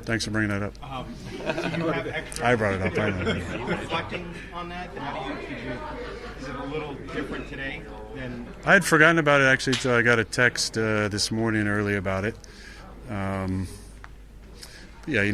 Thanks for bringing that up. So you have extra. I brought it up. I know. Are you reflecting on that? Is it a little different today than? I had forgotten about it actually until I got a text this morning early about it. Yeah,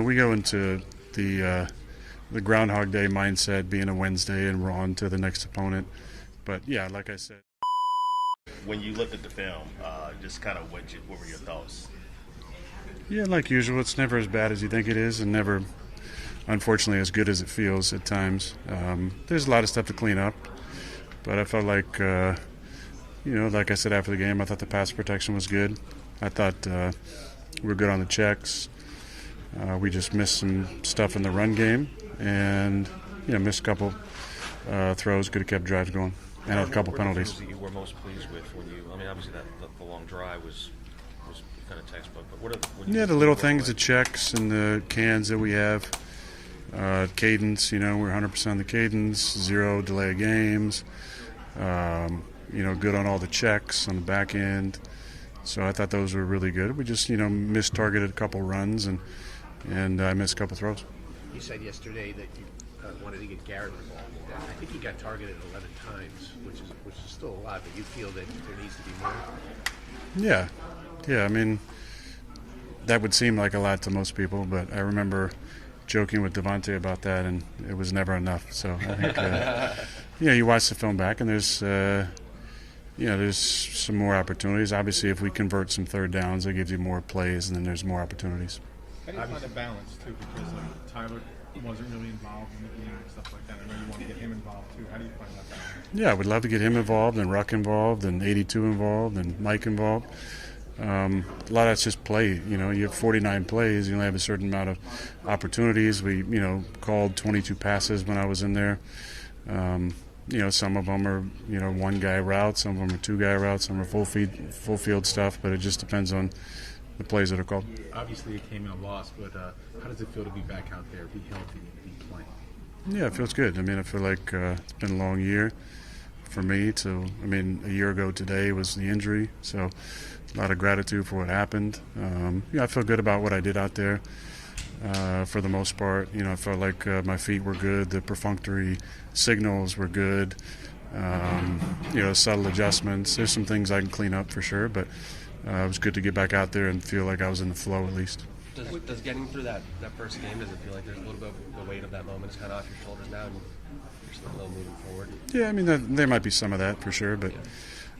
we go into the Groundhog Day mindset being a Wednesday and we're on to the next opponent. But yeah, like I said. When you looked at the film, just kind of what were your thoughts? Yeah, like usual, it's never as bad as you think it is, and never, unfortunately, as good as it feels at times. There's a lot of stuff to clean up, but I felt like, like I said after the game, I thought the pass protection was good. I thought we were good on the checks. We just missed some stuff in the run game, and missed a couple throws. Could have kept drives going, and had a couple penalties. What were the things that you were most pleased with when you? I mean, obviously the long drive was kind of textbook, but the little things, the checks and the cans that we have. Cadence, we're 100% on the cadence, 0 delay of games. Good on all the checks on the back end. So I thought those were really good. We just, missed targeted a couple runs and I missed a couple throws. You said yesterday that you wanted to get Garrett involved. I think he got targeted 11 times, which is still a lot, but you feel that there needs to be more? Yeah, I mean, that would seem like a lot to most people, but I remember joking with Devontae about that, and it was never enough. So I think, you watch the film back, and there's some more opportunities. Obviously, if we convert some third downs, that gives you more plays, and then there's more opportunities. How do you find the balance, too? Because Tyler wasn't really involved in the game and stuff like that. I know you want to get him involved, too. How do you find that balance? Yeah, I would love to get him involved, and Ruck involved, and 82 involved, and Mike involved. A lot of that's just play. You have 49 plays. You only have a certain amount of opportunities. We, called 22 passes when I was in there. Some of them are, one guy routes. Some of them are two guy routes. Some are full field stuff. But it just depends on the plays that are called. Obviously, it came in a loss, but how does it feel to be back out there, be healthy, be playing? Yeah, it feels good. I mean, I feel like it's been a long year for me. A year ago today was the injury, so a lot of gratitude for what happened. I feel good about what I did out there for the most part. I felt like my feet were good. The perfunctory signals were good. Subtle adjustments. There's some things I can clean up for sure, but it was good to get back out there and feel like I was in the flow at least. Does getting through that first game, does it feel like there's a little bit of the weight of that moment is kind of off your shoulders now and you're just a little moving forward? Yeah, I mean, there might be some of that for sure, but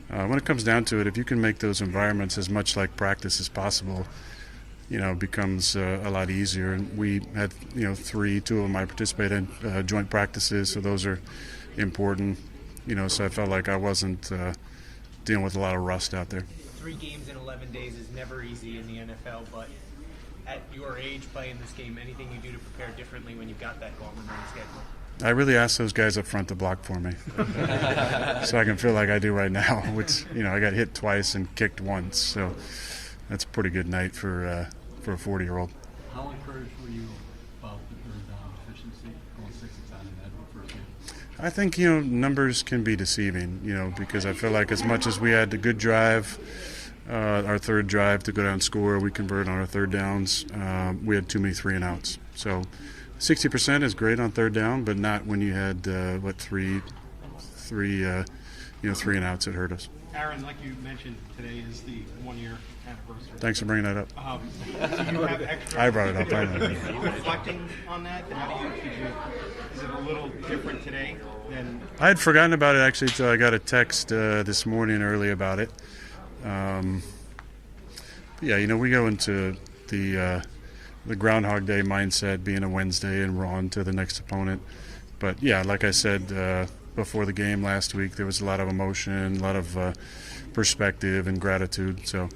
when it comes down to it, if you can make those environments as much like practice as possible, it becomes a lot easier. And we had, two of them I participated in joint practices, so those are important. So I felt like I wasn't dealing with a lot of rust out there. 3 games in 11 days is never easy in the NFL, but at your age, playing this game, anything you do to prepare differently when you've got that gauntlet on the schedule? I really asked those guys up front to block for me, so I can feel like I do right now. Which I got hit twice and kicked once, so that's a pretty good night for a 40-year-old. How encouraged were you about the third down efficiency going 6 of 10 in that first game? I think numbers can be deceiving, because I feel like as much as we had a good drive, our third drive to go down and score, we converted on our third downs. We had too many 3-and-outs, so. 60% is great on third down, but not when you had three 3-and-outs that hurt us. Aaron, like you mentioned, today is the 1-year anniversary. Thanks for bringing that up. So you have extra. I brought it up. I know. Are you reflecting on that? Is it a little different today than? I had forgotten about it actually until I got a text this morning early about it. We go into the Groundhog Day mindset being a Wednesday and we're on to the next opponent. But yeah, like I said before the game last week, there was a lot of emotion, a lot of perspective and gratitude. So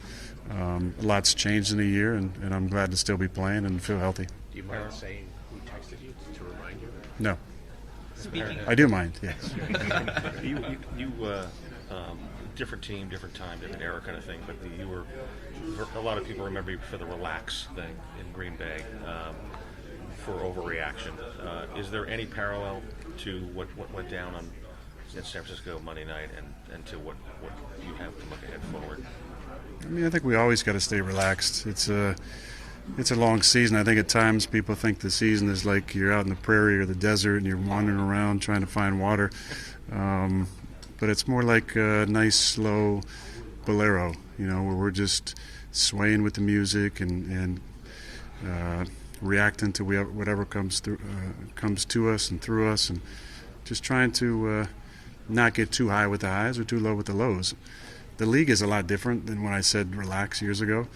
a lot's changed in a year, and I'm glad to still be playing and feel healthy. Do you mind saying who texted you to remind you? No. Speaking I do mind, yes. You different team, different time, different era kind of thing, but a lot of people remember you for the relax thing in Green Bay for overreaction. Is there any parallel to what went down in San Francisco Monday night and to what you have to look ahead forward? I mean, I think we always got to stay relaxed. It's it's a long season. I think at times people think the season is like you're out in the prairie or the desert and you're wandering around trying to find water. But it's more like a nice, slow bolero, where we're just swaying with the music and reacting to whatever comes to us and through us, and just trying to not get too high with the highs or too low with the lows. The league is a lot different than when I said relax years ago,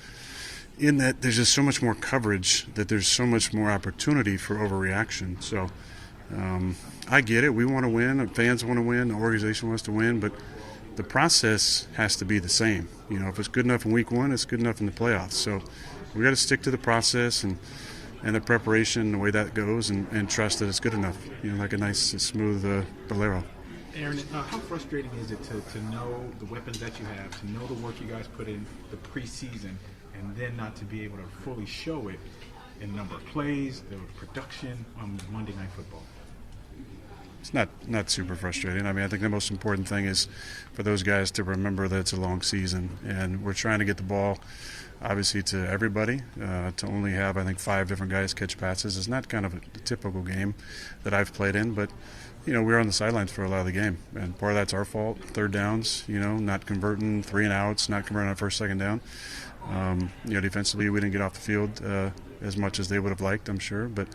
in that there's just so much more coverage, that there's so much more opportunity for overreaction. So I get it. We want to win. Fans want to win. The organization wants to win. But the process has to be the same. If it's good enough in week one, it's good enough in the playoffs. So we got to stick to the process and the preparation, the way that goes, and trust that it's good enough. Like a nice, smooth bolero. Aaron, how frustrating is it to know the weapons that you have, to know the work you guys put in the preseason, and then not to be able to fully show it in the number of plays, the production on Monday Night Football? It's not super frustrating. I think the most important thing is for those guys to remember that it's a long season, and we're trying to get the ball, obviously, to everybody. To only have, 5 different guys catch passes is not kind of a typical game that I've played in, but we were on the sidelines for a lot of the game, and part of that's our fault. Third downs, not converting 3 and outs, not converting on first, second down. Defensively, we didn't get off the field as much as they would have liked, I'm sure. But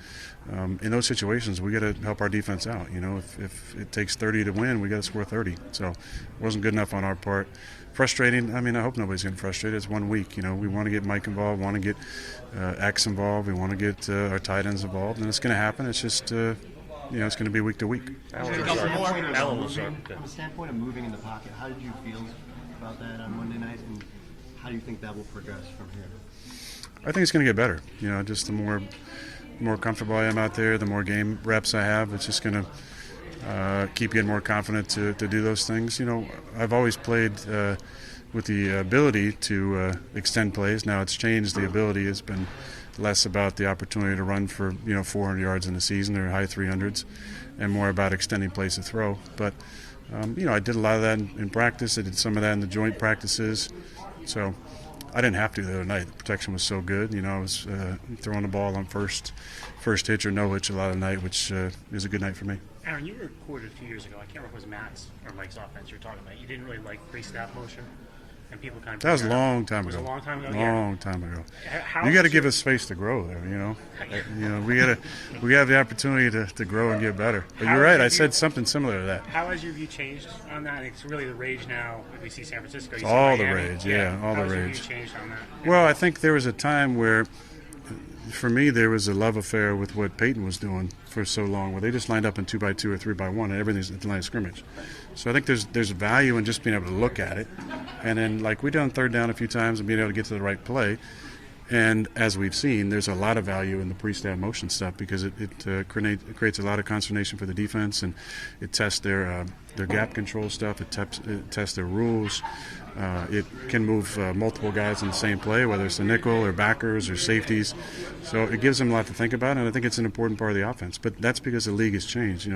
in those situations, we got to help our defense out. If it takes 30 to win, we got to score 30. So it wasn't good enough on our part. Frustrating. I hope nobody's getting frustrated. It's 1 week. We want to get Mike involved, want to get X involved, we want to get our tight ends involved, and it's going to happen. It's just it's going to be week to week. From the standpoint of moving in the pocket, how did you feel about that on Monday night, and how do you think that will progress from here? I think it's going to get better. Just the more comfortable I am out there, the more game reps I have, it's just going to keep getting more confident to do those things. I've always played with the ability to extend plays. Now it's changed. The ability has been less about the opportunity to run for 400 yards in a season or high 300s, and more about extending plays to throw. But I did a lot of that in practice. I did some of that in the joint practices. So I didn't have to the other night. The protection was so good. I was throwing the ball on first hitch or no hitch a lot of the night, which is a good night for me. Aaron, you were quoted a few years ago. I can't remember if it was Matt's or Mike's offense you were talking about. You didn't really like pre-snap motion, and people kind of. That was a long time ago. Was it a long time ago? Long time ago. You got to give us space to grow there. We have the opportunity to grow and get better. But you're right. I said something similar to that. How has your view changed on that? It's really the rage now. We see San Francisco. It's all the rage. Yeah, all the rage. How has your view changed on that? Well, I think there was a time where, for me, there was a love affair with what Peyton was doing for so long, where they just lined up in 2x2 or 3x1, and everything's at the line of scrimmage. So I think there's value in just being able to look at it, and then we done third down a few times and being able to get to the right play. And as we've seen, there's a lot of value in the pre-snap motion stuff, because it creates a lot of consternation for the defense, and it tests their gap control stuff. It tests their rules. It can move multiple guys in the same play, whether it's the nickel or backers or safeties. So it gives them a lot to think about, and I think it's an important part of the offense. But that's because the league has changed.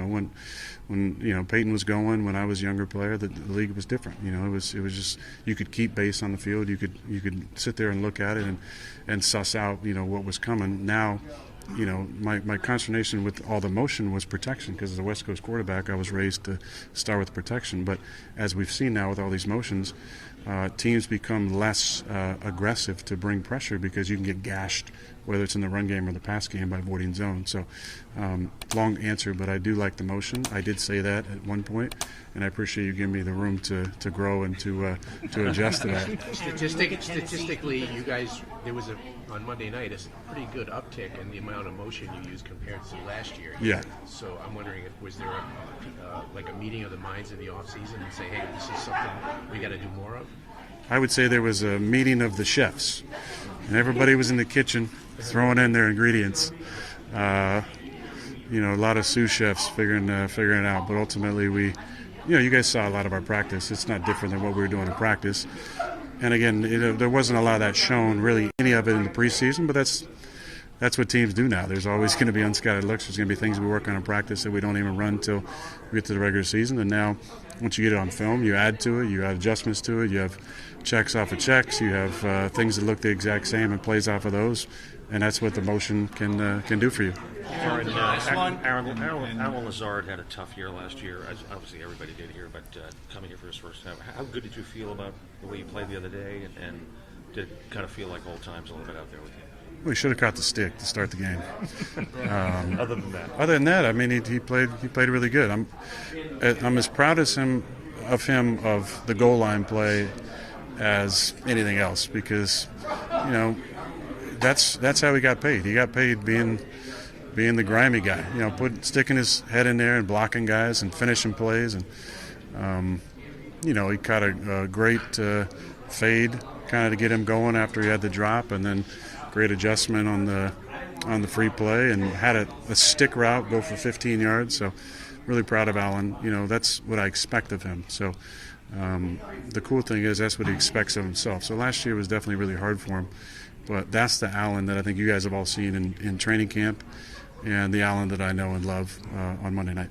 When Peyton was going, when I was a younger player, the league was different. It was just, you could keep base on the field. You could sit there and look at it and suss out what was coming. Now, my consternation with all the motion was protection, because as a West Coast quarterback, I was raised to start with protection. But as we've seen now with all these motions, teams become less aggressive to bring pressure, because you can get gashed, whether it's in the run game or the pass game, by avoiding zone. So, long answer, but I do like the motion. I did say that at one point, and I appreciate you giving me the room to grow and to adjust to that. Statistically, you guys, there was on Monday night a pretty good uptick in the amount of motion you used compared to last year. Yeah. So I'm wondering, was there a meeting of the minds in the off season and say, hey, this is something we got to do more of? I would say there was a meeting of the chefs, and everybody was in the kitchen throwing in their ingredients. A lot of sous chefs figuring it out. But ultimately, you guys saw a lot of our practice. It's not different than what we were doing in practice. And again, there wasn't a lot of that shown, really, any of it in the preseason. But that's what teams do now. There's always going to be unscattered looks. There's going to be things we work on in practice that we don't even run until we get to the regular season. And now, once you get it on film, you add to it. You add adjustments to it. You have checks off of checks. You have things that look the exact same and plays off of those. and that's what the motion can do for you. Aaron, Alan Lazard had a tough year last year, as obviously everybody did here, but coming here for his first time, how good did you feel about the way you played the other day, and did it kind of feel like old times a little bit out there with you? Well, he should have caught the stick to start the game. Other than that, I mean, he played really good. I'm as proud as of him of the goal line play as anything else, because that's how he got paid. He got paid being the grimy guy, sticking his head in there and blocking guys and finishing plays, and he caught a great fade kind of to get him going after he had the drop, and then great adjustment on the free play, and had a stick route go for 15 yards. So really proud of Alan. That's what I expect of him. So the cool thing is that's what he expects of himself. So last year was definitely really hard for him, but that's the Alan that I think you guys have all seen in training camp, and the Alan that I know and love on Monday night.